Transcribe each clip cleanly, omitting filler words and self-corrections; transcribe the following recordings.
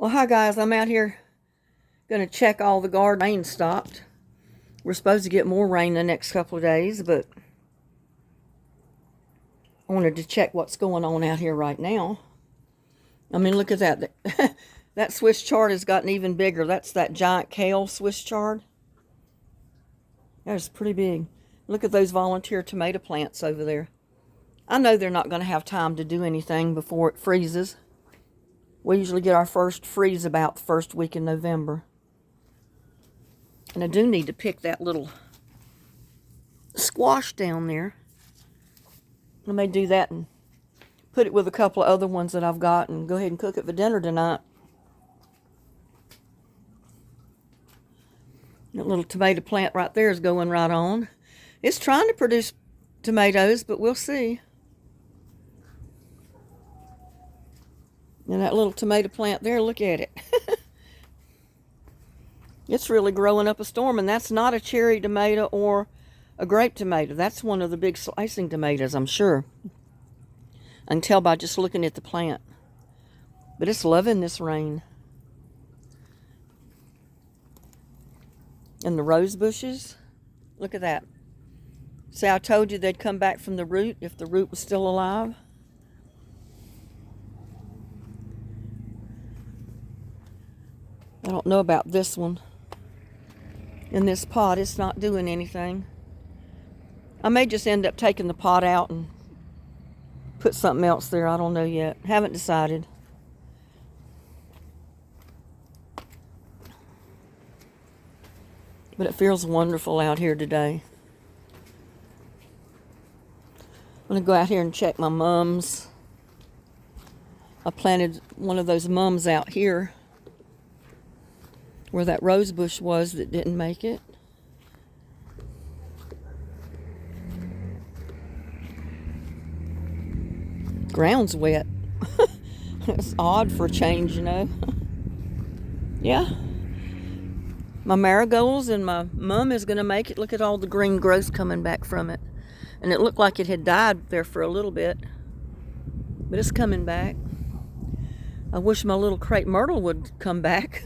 Well, hi guys, I'm out here gonna check all the garden. Rain stopped. We're supposed to get more rain the next couple of days, but I wanted to check what's going on out here right now. I mean, look at that. That Swiss chard has gotten even bigger. That's that giant kale Swiss chard. That's pretty big. Look at those volunteer tomato plants over there. I know they're not going to have time to do anything before it freezes. We usually get our first freeze about the first week in November. And I do need to pick that little squash down there. I may do that and put it with a couple of other ones that I've got and go ahead and cook it for dinner tonight. That little tomato plant right there is going right on. It's trying to produce tomatoes, but we'll see. And that little tomato plant there, look at it. It's really growing up a storm, and that's not a cherry tomato or a grape tomato. That's one of the big slicing tomatoes, I'm sure. I can tell by just looking at the plant. But it's loving this rain. And the rose bushes, look at that. See, I told you they'd come back from the root if the root was still alive. I don't know about this one. In this pot, it's not doing anything. I may just end up taking the pot out and put something else there. I don't know yet. Haven't decided. But it feels wonderful out here today. I'm going to go out here and check my mums. I planted one of those mums out here where that rose bush was that didn't make it. Ground's wet. It's odd for a change, you know. Yeah. My marigolds and my mum is going to make it. Look at all the green growth coming back from it. And it looked like it had died there for a little bit. But it's coming back. I wish my little crepe myrtle would come back.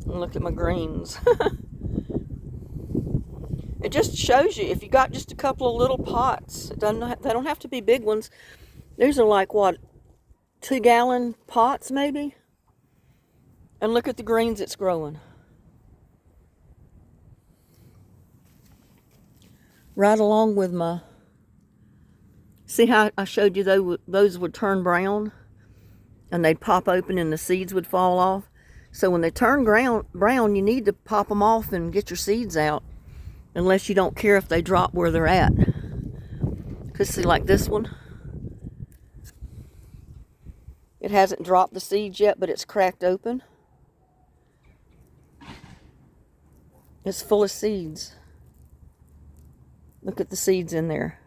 Look at my greens. It just shows you, if you got just a couple of little pots, they don't have to be big ones. These are like, what, 2-gallon pots maybe? And look at the greens it's growing. Right along with my, see how I showed you those would turn brown? And they'd pop open and the seeds would fall off. So when they turn brown, you need to pop them off and get your seeds out. Unless you don't care if they drop where they're at. Because see, like this one. It hasn't dropped the seeds yet, but it's cracked open. It's full of seeds. Look at the seeds in there.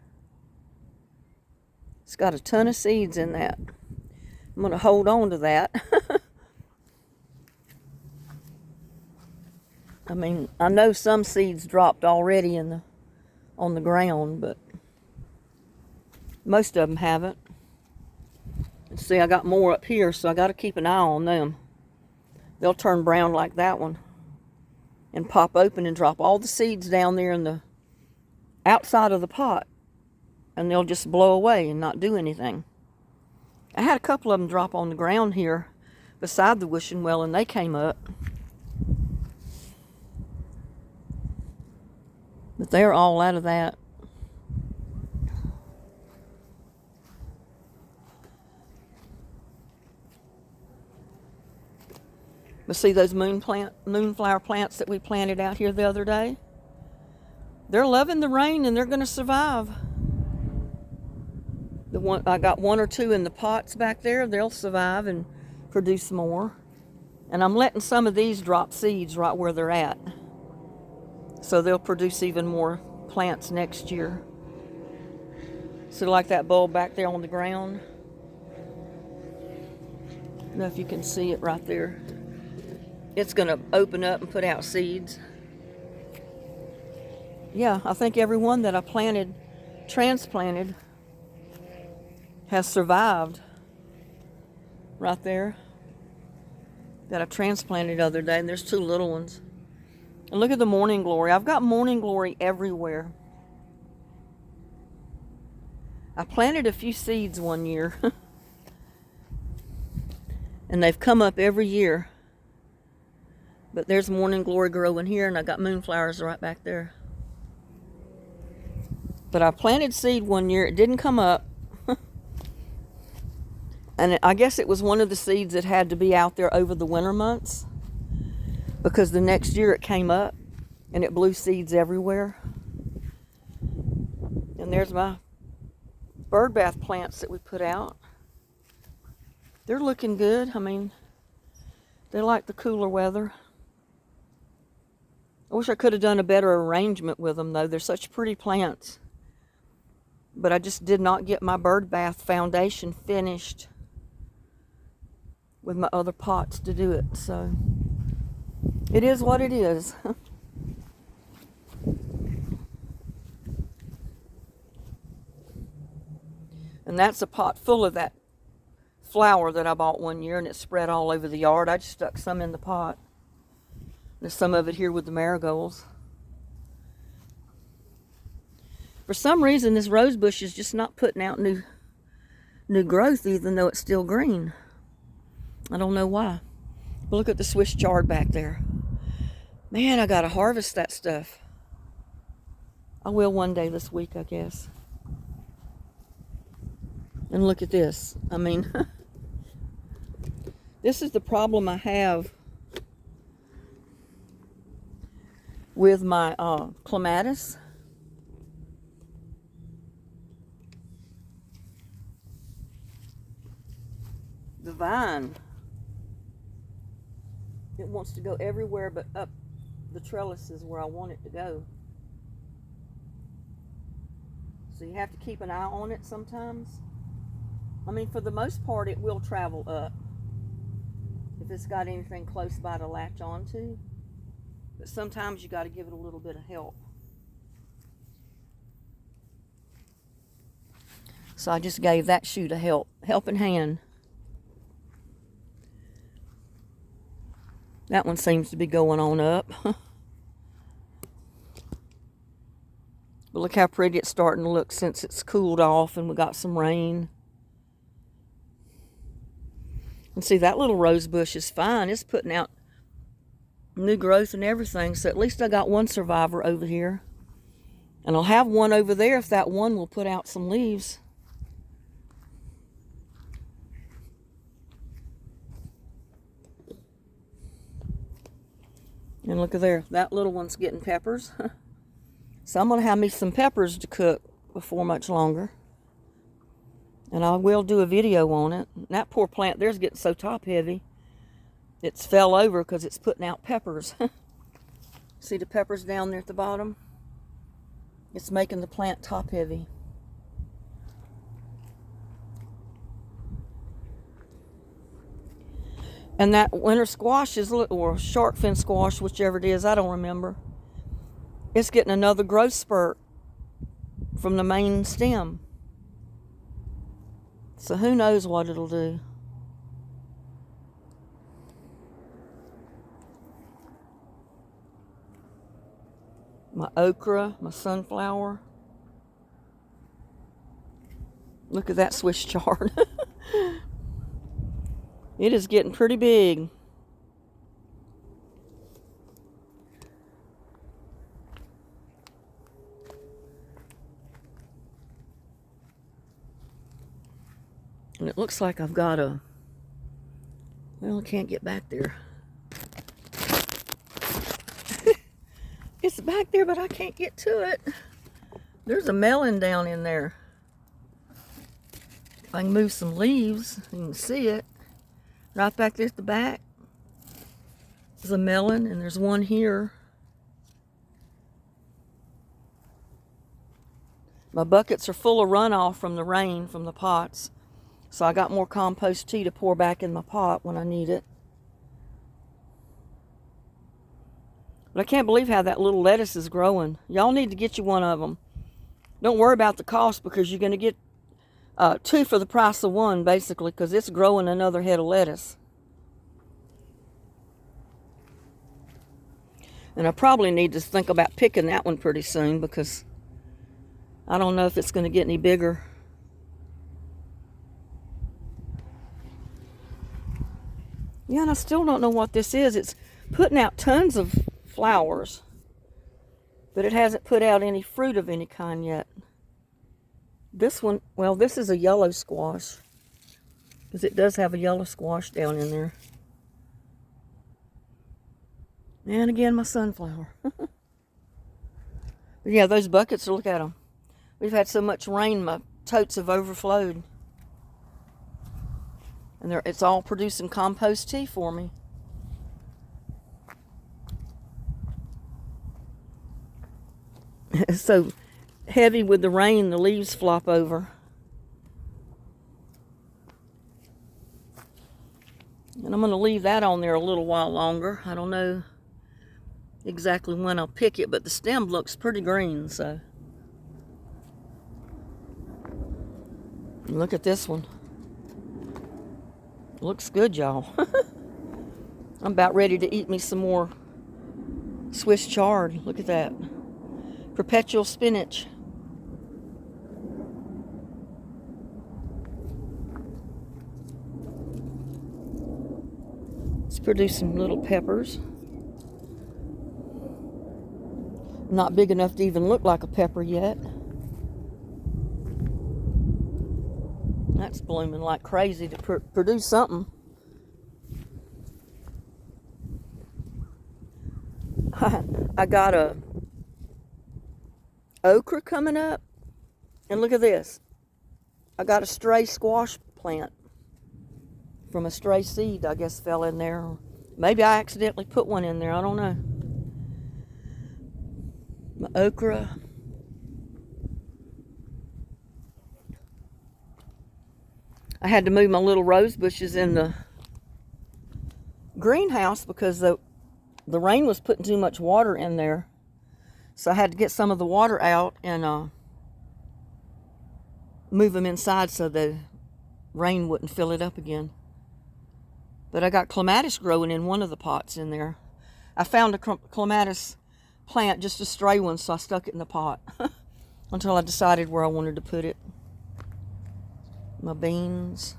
It's got a ton of seeds in that. I'm going to hold on to that. I mean, I know some seeds dropped already on the ground, but most of them haven't. And see, I got more up here, so I got to keep an eye on them. They'll turn brown like that one and pop open and drop all the seeds down there in the outside of the pot, and they'll just blow away and not do anything. I had a couple of them drop on the ground here beside the wishing well, and they came up. But they're all out of that. But see those moonflower plants that we planted out here the other day? They're loving the rain and they're going to survive. I got 1 or 2 in the pots back there. They'll survive and produce more. And I'm letting some of these drop seeds right where they're at. So they'll produce even more plants next year. So like that bulb back there on the ground. I don't know if you can see it right there. it's going to open up and put out seeds. Yeah, I think every one that I transplanted, has survived. Right there. That I transplanted the other day, and there's 2 little ones. And look at the morning glory. I've got morning glory everywhere. I planted a few seeds one year. And they've come up every year. But there's morning glory growing here, and I got moonflowers right back there. But I planted seed one year. It didn't come up. And I guess it was one of the seeds that had to be out there over the winter months, because the next year it came up and it blew seeds everywhere. And there's my bird bath plants that we put out. They're looking good. I mean, they like the cooler weather. I wish I could have done a better arrangement with them, though. They're such pretty plants. But I just did not get my bird bath foundation finished with my other pots to do it. So it is what it is. And that's a pot full of that flower that I bought one year, and it spread all over the yard. I just stuck some in the pot. There's some of it here with the marigolds. For some reason, this rose bush is just not putting out new growth, even though it's still green. I don't know why. But look at the Swiss chard back there. Man, I gotta harvest that stuff. I will one day this week, I guess. And look at this. I mean, this is the problem I have with my clematis. The vine, it wants to go everywhere but up the trellises where I want it to go. So you have to keep an eye on it sometimes. I mean, for the most part, it will travel up if it's got anything close by to latch onto. But sometimes you got to give it a little bit of help. So I just gave that shoot a helping hand. That one seems to be going on up. But look how pretty it's starting to look since it's cooled off and we got some rain. And see, that little rose bush is fine. It's putting out new growth and everything. So at least I got one survivor over here. And I'll have one over there if that one will put out some leaves. And look at there, that little one's getting peppers. So I'm going to have me some peppers to cook before much longer. And I will do a video on it. And that poor plant there's getting so top heavy. It's fell over because it's putting out peppers. See the peppers down there at the bottom? It's making the plant top heavy. And that winter squash is, or shark fin squash, whichever it is, I don't remember. It's getting another growth spurt from the main stem. So who knows what it'll do. My okra, my sunflower. Look at that Swiss chard. It is getting pretty big. And it looks like I've got a, well, I can't get back there. It's back there, but I can't get to it. There's a melon down in there. If I can move some leaves, you can see it. Right back there at the back. There's a melon, and there's one here. My buckets are full of runoff from the rain from the pots. So I got more compost tea to pour back in my pot when I need it. But I can't believe how that little lettuce is growing. Y'all need to get you one of them. Don't worry about the cost, because you're going to get 2 for the price of 1, basically, because it's growing another head of lettuce. And I probably need to think about picking that one pretty soon, because I don't know if it's going to get any bigger. Yeah, and I still don't know what this is. It's putting out tons of flowers, but it hasn't put out any fruit of any kind yet. This one, well, this is a yellow squash, because it does have a yellow squash down in there. And again, my sunflower. But yeah, those buckets, look at them. We've had so much rain, my totes have overflowed. And it's all producing compost tea for me. It's so heavy with the rain, the leaves flop over. And I'm going to leave that on there a little while longer. I don't know exactly when I'll pick it, but the stem looks pretty green, so. Look at this one. Looks good, y'all. I'm about ready to eat me some more Swiss chard. Look at that. Perpetual spinach. It's producing little peppers. Not big enough to even look like a pepper yet. That's blooming like crazy to produce something. I got a okra coming up, and look at this. I got a stray squash plant from a stray seed, I guess, fell in there. Maybe I accidentally put one in there, I don't know. My okra. I had to move my little rose bushes in the greenhouse because the rain was putting too much water in there. So I had to get some of the water out and move them inside so the rain wouldn't fill it up again. But I got clematis growing in one of the pots in there. I found a clematis plant, just a stray one, so I stuck it in the pot until I decided where I wanted to put it. My beans.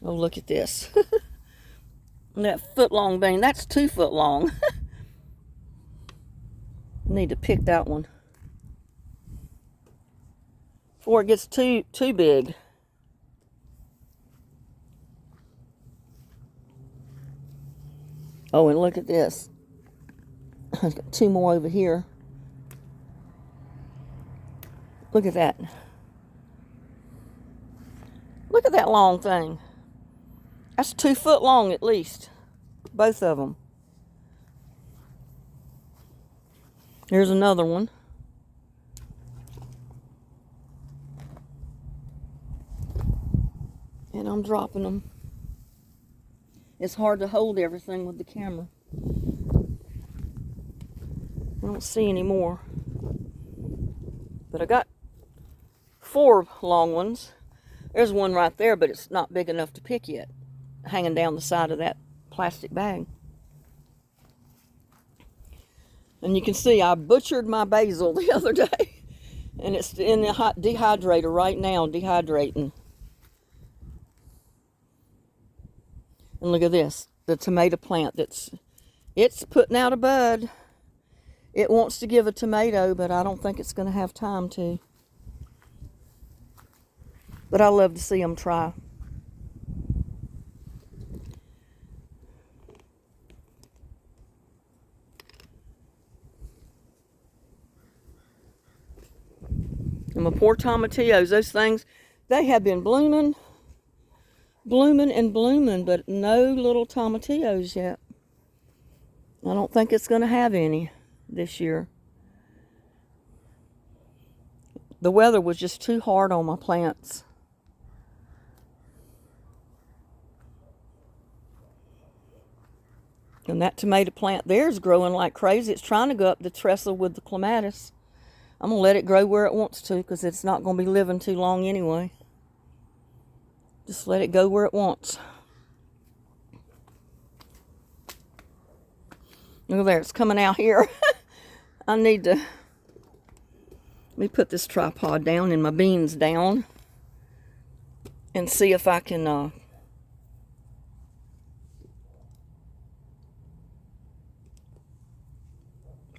Oh, look at this. That foot-long bean, that's 2 foot long. I need to pick that one before it gets too big. Oh, and look at this. I've got 2 more over here. Look at that. Look at that long thing. That's 2 foot long at least. Both of them. Here's another one. And I'm dropping them. It's hard to hold everything with the camera. I don't see any more. But I got 4 long ones. There's one right there, but it's not big enough to pick yet, hanging down the side of that plastic bag. And you can see I butchered my basil the other day, and it's in the hot dehydrator right now, dehydrating. And look at this, the tomato plant it's putting out a bud. It wants to give a tomato, but I don't think it's going to have time to. But I love to see them try. And my poor tomatillos, those things, they have been blooming and blooming, but no little tomatillos yet. I don't think it's going to have any this year. The weather was just too hard on my plants. And that tomato plant there is growing like crazy. It's trying to go up the trestle with the clematis. I'm going to let it grow where it wants to because it's not going to be living too long anyway. Just let it go where it wants. Look there, it's coming out here. I need to... Let me put this tripod down and my beans down and see if I can...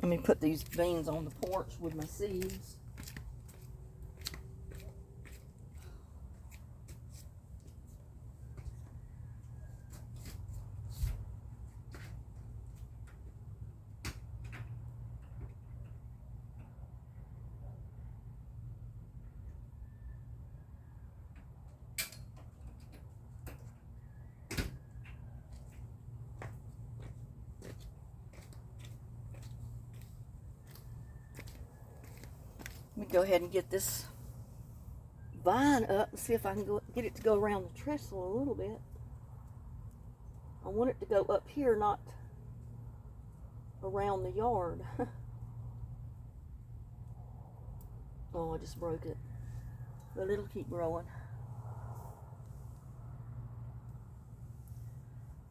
let me put these beans on the porch with my seeds. Let me go ahead and get this vine up and see if I can get it to go around the trestle a little bit. I want it to go up here, not around the yard. Oh, I just broke it. But it'll keep growing.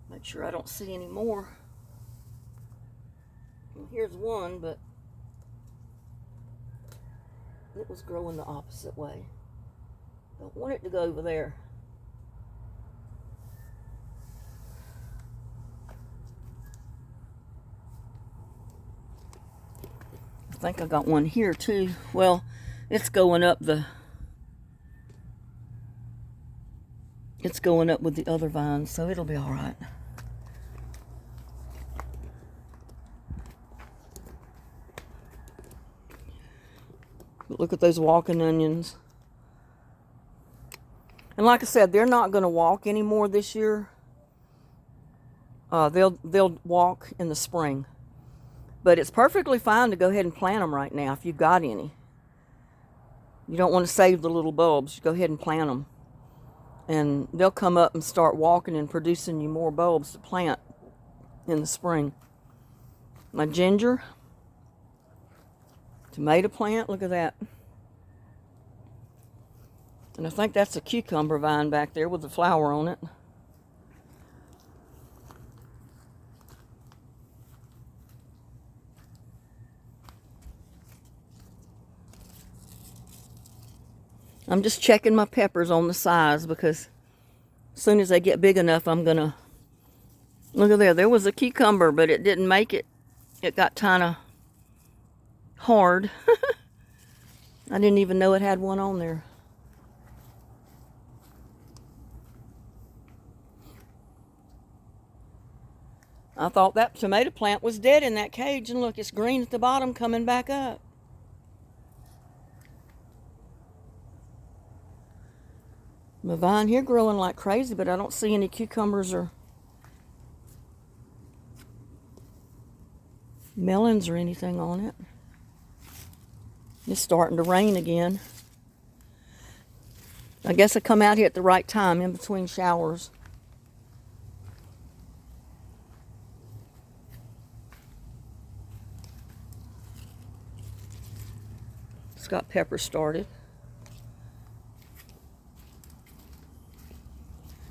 Make sure I don't see any more. And here's one, but it was growing the opposite way. Don't want it to go over there. I think I got one here too. Well, it's going up with the other vines, so it'll be all right. But look at those walking onions. And like I said, they're not going to walk anymore this year. They'll walk in the spring. But it's perfectly fine to go ahead and plant them right now if you've got any. You don't want to save the little bulbs. Go ahead and plant them. And they'll come up and start walking and producing you more bulbs to plant in the spring. My ginger. Tomato plant, look at that. And I think that's a cucumber vine back there with a flower on it. I'm just checking my peppers on the size because as soon as they get big enough, I'm gonna... Look at there, there was a cucumber, but it didn't make it. It got kind of hard. I didn't even know it had one on there. I thought that tomato plant was dead in that cage, and look, it's green at the bottom coming back up. My vine here growing like crazy, but I don't see any cucumbers or melons or anything on it. It's starting to rain again. I guess I come out here at the right time in between showers. It's got pepper started.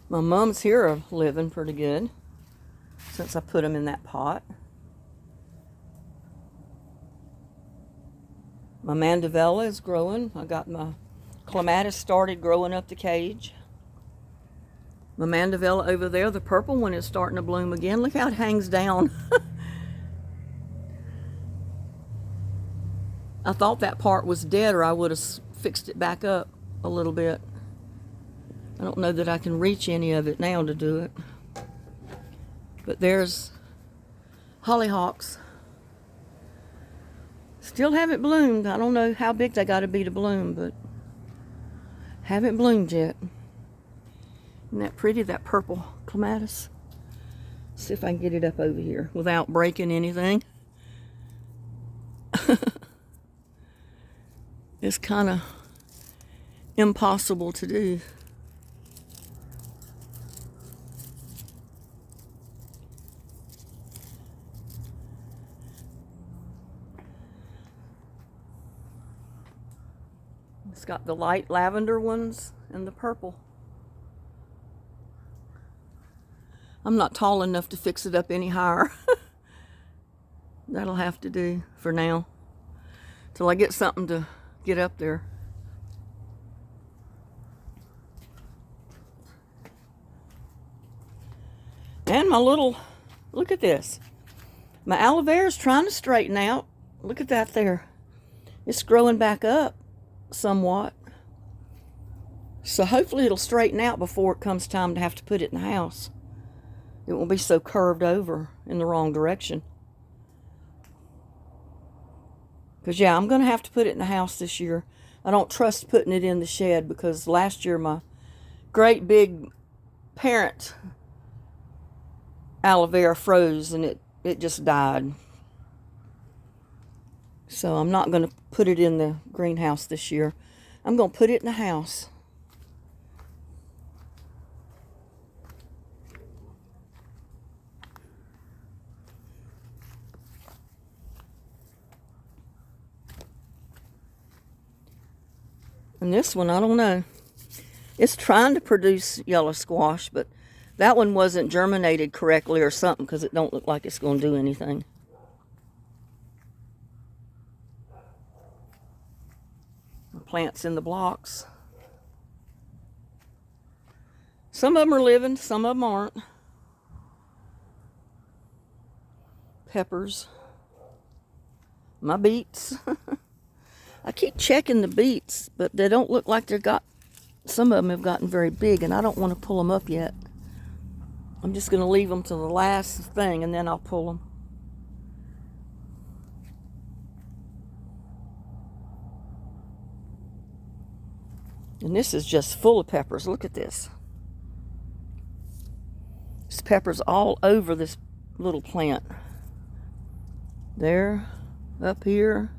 My mums here are living pretty good since I put them in that pot. My mandevilla is growing. I got my clematis started growing up the cage. My mandevilla over there, the purple one, is starting to bloom again. Look how it hangs down. I thought that part was dead, or I would have fixed it back up a little bit. I don't know that I can reach any of it now to do it. But there's hollyhocks. Still haven't bloomed. I don't know how big they got to be to bloom, but haven't bloomed yet. Isn't that pretty, that purple clematis? See if I can get it up over here without breaking anything. It's kind of impossible to do. got the light lavender ones and the purple. I'm not tall enough to fix it up any higher. That'll have to do for now, till I get something to get up there. And my little, look at this. My aloe vera is trying to straighten out. Look at that there. It's growing back up somewhat. So hopefully it'll straighten out before it comes time to have to put it in the house. It won't be so curved over in the wrong direction. Because, yeah, I'm going to have to put it in the house this year. I don't trust putting it in the shed because last year my great big parent aloe vera froze and it just died. So I'm not going to put it in the greenhouse this year. I'm going to put it in the house. And this one, I don't know. It's trying to produce yellow squash, but that one wasn't germinated correctly or something because it don't look like it's going to do anything. The plants in the blocks. Some of them are living, some of them aren't. Peppers. My beets. I keep checking the beets, but they don't look like some of them have gotten very big, and I don't want to pull them up yet. I'm just going to leave them to the last thing, and then I'll pull them. And this is just full of peppers. Look at this. There's peppers all over this little plant. There, up here.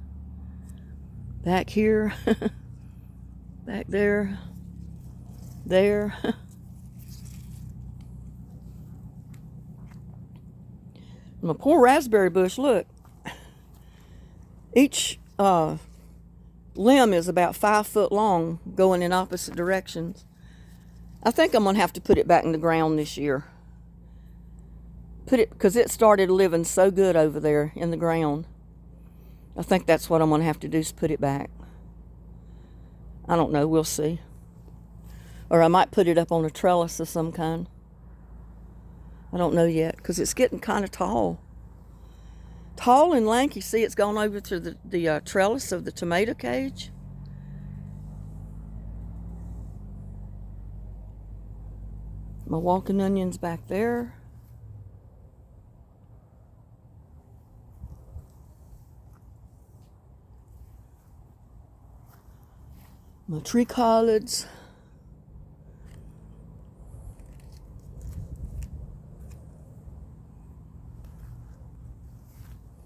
Back here, back there, there. My poor raspberry bush, look. Each limb is about 5 foot long, going in opposite directions. I think I'm going to have to put it back in the ground this year. Because it started living so good over there in the ground. I think that's what I'm going to have to do is put it back. I don't know. We'll see. Or I might put it up on a trellis of some kind. I don't know yet because it's getting kind of tall. Tall and lanky. See, it's gone over to the trellis of the tomato cage. My walking onions back there. My tree collards.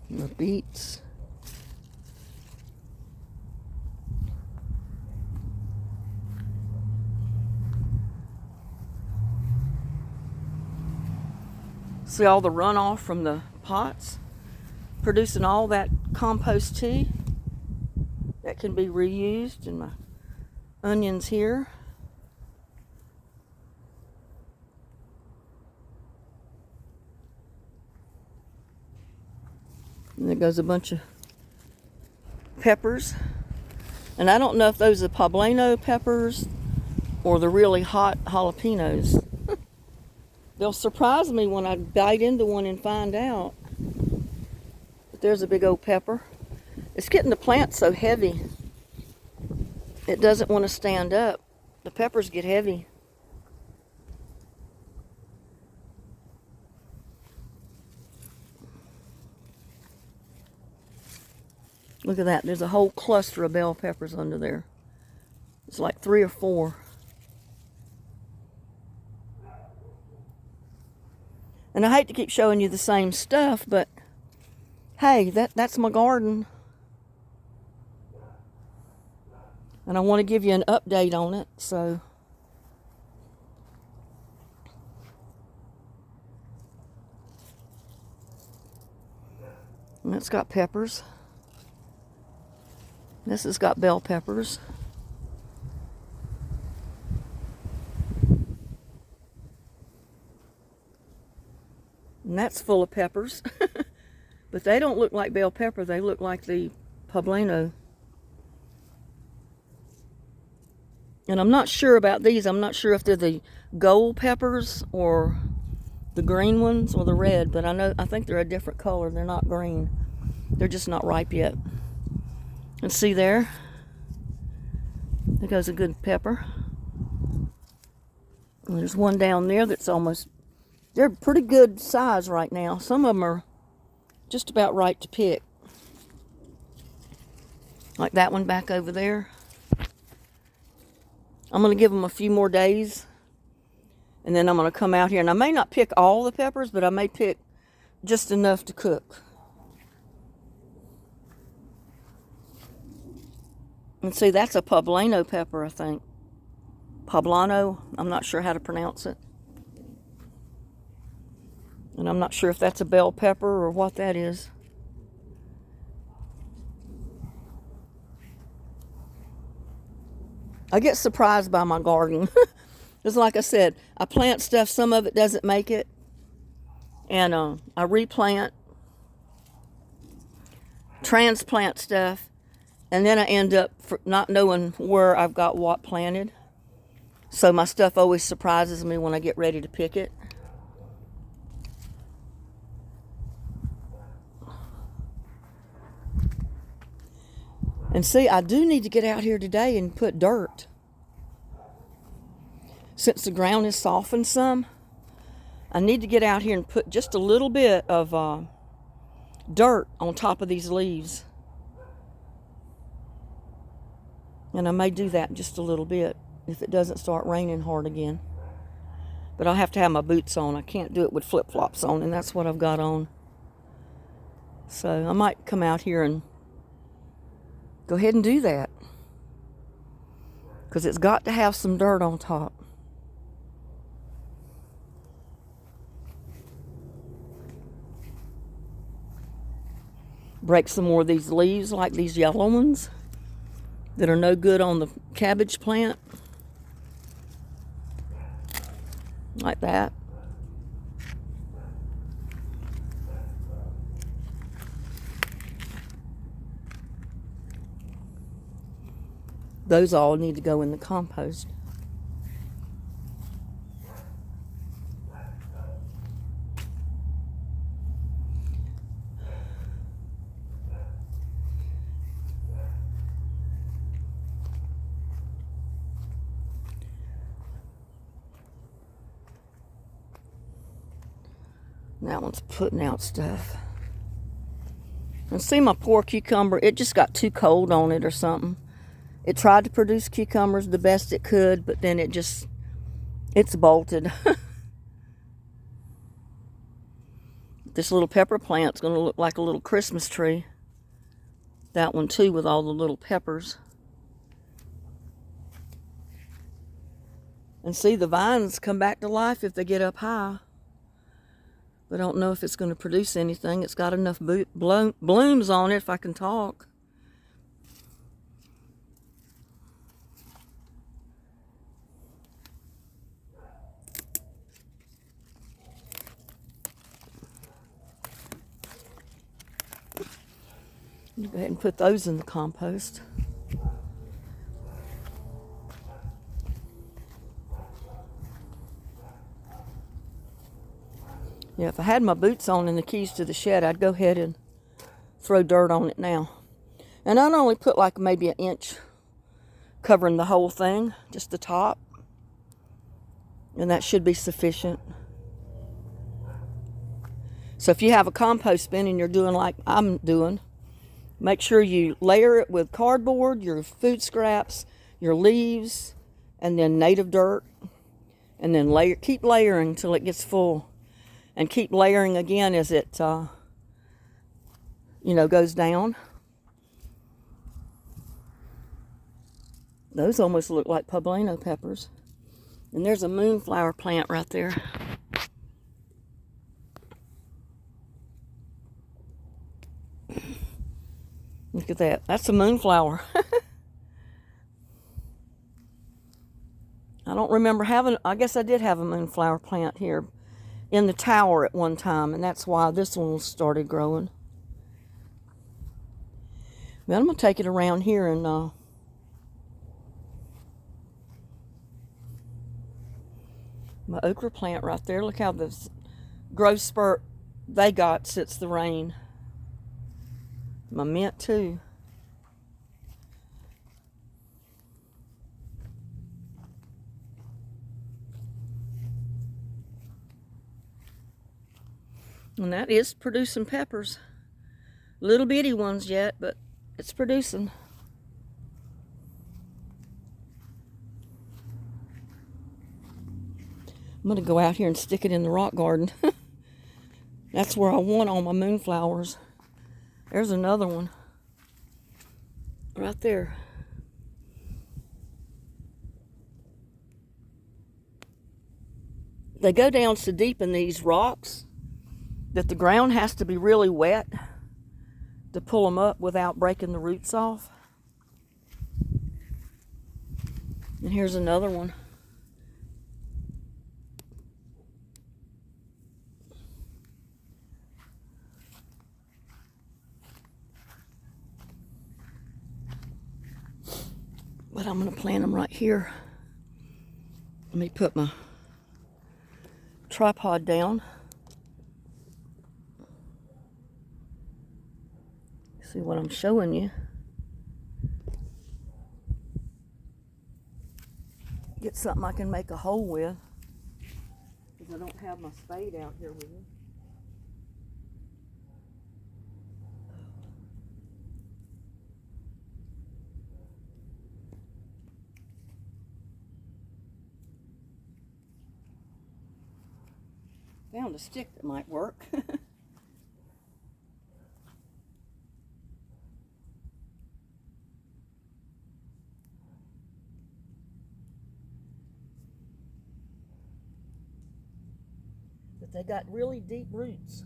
My beets. See all the runoff from the pots? Producing all that compost tea that can be reused in my onions here. And there goes a bunch of peppers. And I don't know if those are poblano peppers or the really hot jalapenos. They'll surprise me when I bite into one and find out. But there's a big old pepper. It's getting the plant so heavy. It doesn't want to stand up. The peppers get heavy. Look at that. There's a whole cluster of bell peppers under there. It's like 3 or 4. And I hate to keep showing you the same stuff, but hey, that's my garden. And I want to give you an update on it, so. And it's got peppers. This has got bell peppers. And that's full of peppers. But they don't look like bell pepper. They look like the poblano. And I'm not sure about these. I'm not sure if they're the gold peppers or the green ones or the red. But I think they're a different color. They're not green. They're just not ripe yet. And see there? There goes a good pepper. And there's one down there that's almost... They're pretty good size right now. Some of them are just about right to pick. Like that one back over there. I'm going to give them a few more days. And then I'm going to come out here. And I may not pick all the peppers, but I may pick just enough to cook. And see, that's a poblano pepper, I think. Poblano. I'm not sure how to pronounce it. And I'm not sure if that's a bell pepper or what that is. I get surprised by my garden. Because like I said, I plant stuff, some of it doesn't make it. And I replant, transplant stuff. And then I end up not knowing where I've got what planted. So my stuff always surprises me when I get ready to pick it. And see, I do need to get out here today and put dirt. Since the ground is softened some, I need to get out here and put just a little bit of dirt on top of these leaves. And I may do that just a little bit if it doesn't start raining hard again. But I'll have to have my boots on. I can't do it with flip-flops on, and that's what I've got on. So I might come out here and go ahead and do that. Because it's got to have some dirt on top. Break some more of these leaves, like these yellow ones that are no good on the cabbage plant. Like that. Those all need to go in the compost. That one's putting out stuff. And see my poor cucumber, it just got too cold on it or something. It tried to produce cucumbers the best it could, but then it's bolted. This little pepper plant's going to look like a little Christmas tree. That one too, with all the little peppers. And see, the vines come back to life if they get up high. But I don't know if it's going to produce anything. It's got enough blooms on it, if I can talk. Go ahead and put those in the compost. Yeah, if I had my boots on and the keys to the shed, I'd go ahead and throw dirt on it now. And I'd only put like maybe 1 inch covering the whole thing, just the top. And that should be sufficient. So if you have a compost bin and you're doing like I'm doing, make sure you layer it with cardboard, your food scraps, your leaves, and then native dirt. And then keep layering until it gets full. And keep layering again as it, goes down. Those almost look like poblano peppers. And there's a moonflower plant right there. Look at that. That's a moonflower. I don't remember having, I guess I did have a moonflower plant here. in the tower at one time, and that's why this one started growing. But I'm going to take it around here and my okra plant right there. Look how the growth spurt they got since the rain. My mint too. And that is producing peppers. Little bitty ones yet, but it's producing. I'm going to go out here and stick it in the rock garden. That's where I want all my moonflowers. There's another one. Right there. They go down so deep in these rocks that the ground has to be really wet to pull them up without breaking the roots off. And here's another one. But I'm going to plant them right here. Let me put my tripod down. See what I'm showing you. Get something I can make a hole with, because I don't have my spade out here with me. Found a stick that might work. But they got really deep roots.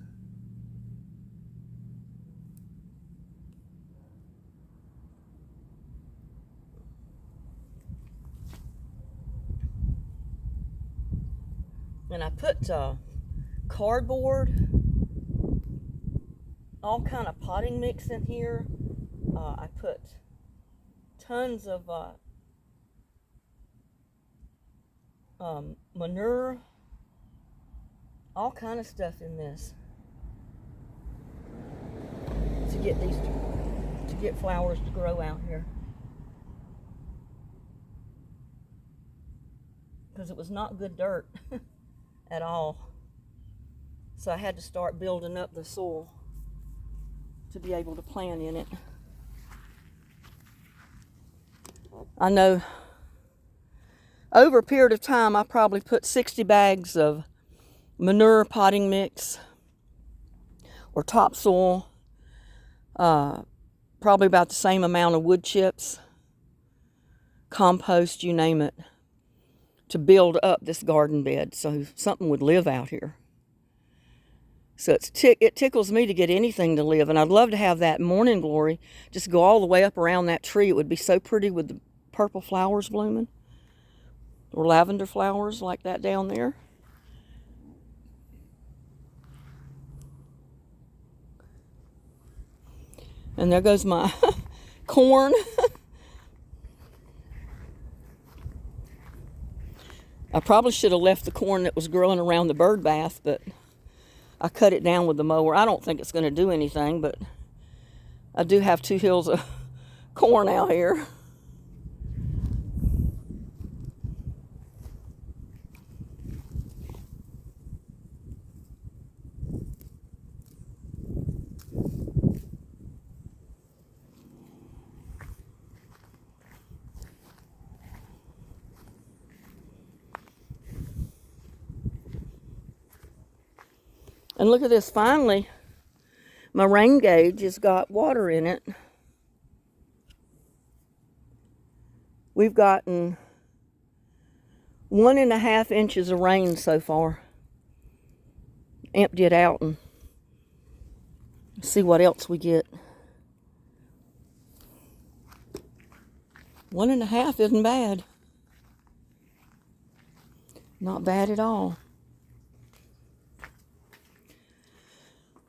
And I put cardboard, all kind of potting mix in here. I put tons of manure, all kind of stuff in this to get flowers to grow out here. Because it was not good dirt at all. So I had to start building up the soil to be able to plant in it. I know over a period of time I probably put 60 bags of manure potting mix or topsoil, probably about the same amount of wood chips, compost, you name it, to build up this garden bed so something would live out here. So it tickles me to get anything to live, and I'd love to have that morning glory just go all the way up around that tree. It would be so pretty with the purple flowers blooming, or lavender flowers like that down there. And there goes my corn. I probably should have left the corn that was growing around the bird bath, but I cut it down with the mower. I don't think it's going to do anything, but I do have 2 hills of corn out here. And look at this, finally, my rain gauge has got water in it. We've gotten 1.5 inches of rain so far. Empty it out and see what else we get. 1.5 isn't bad. Not bad at all.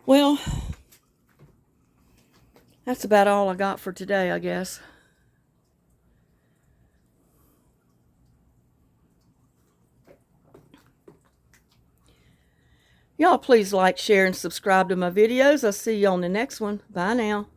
Well, that's about all I got for today, I guess. Y'all please like, share, and subscribe to my videos. I'll see you on the next one. Bye now.